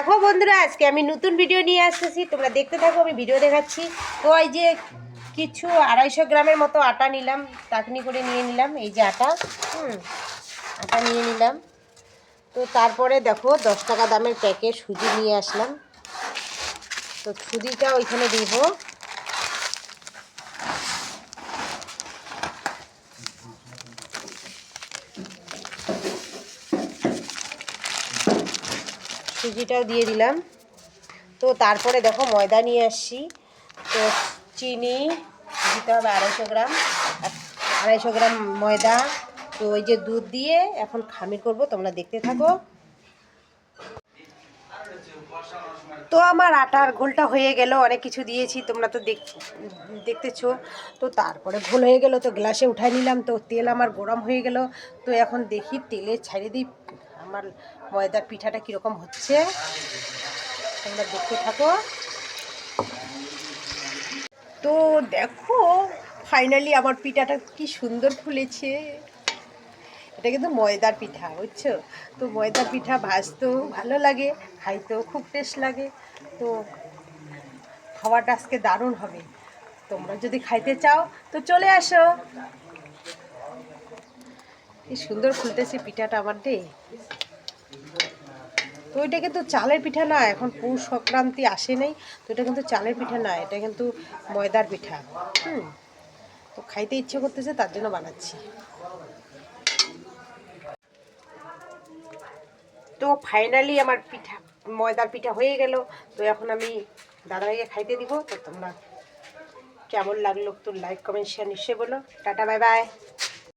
দেখো বন্ধুরা, আজকে আমি নতুন ভিডিও নিয়ে আসতেছি, তোমরা দেখতে থাকো। আমি ভিডিও দেখাচ্ছি। তো এই যে কিছু 250 গ্রামের মতো আটা নিলাম, চাটনি করে নিয়ে নিলাম। এই যে আটা, আটা নিয়ে নিলাম। তো তারপরে দেখো 10 টাকা দামের প্যাকেট সুজি নিয়ে আসলাম। তো সুজিটা ওইখানে দিব। সুজিটাও দিয়ে দিলাম। তো তারপরে দেখো ময়দা নিয়ে আসছি। তো চিনি দিতে হবে 250 গ্রাম, 250 গ্রাম ময়দা। তো ওই যে দুধ দিয়ে এখন খামির করব, তোমরা দেখতে থাকো। তো আমার আটার ঘোলটা হয়ে গেল, অনেক কিছু দিয়েছি, তোমরা তো দেখতেছো। তো তারপরে ঘোল হয়ে গেল, তো গ্লাসে উঠাই নিলাম। তো তেল আমার গরম হয়ে গেল। তো এখন দেখি তেলে ছাড়ে দিই আমার ময়দার পিঠাটা কীরকম হচ্ছে, তোমরা দেখতে থাকো। তো দেখো ফাইনালি আমার পিঠাটা কি সুন্দর ফুলেছে। এটা কিন্তু ময়দার পিঠা, বুঝছো? তো ময়দার পিঠা ভাজতেও ভালো লাগে, খাইতেও খুব টেস্ট লাগে। তো খাওয়াটা আজকে দারুণ হবে। তোমরা যদি খাইতে চাও তো চলে আসো। কি সুন্দর ফুলতেছে পিঠাটা আমার দে। তো এটা কিন্তু চালের পিঠা না, এখন পৌষ সংক্রান্তি আসে নাই। তো এটা কিন্তু চালের পিঠা না, এটা কিন্তু ময়দার পিঠা। তো খাইতে ইচ্ছে করতেছে, তার জন্য বানাচ্ছি। তো ফাইনালি আমার পিঠা, ময়দার পিঠা হয়ে গেল। তো এখন আমি দাদাভাইকে খাইতে দিব। তো তোমরা কেমন লাগলো তো লাইক কমেন্ট শেয়ার নিশ্চয়ই বলো। Tata, bye bye.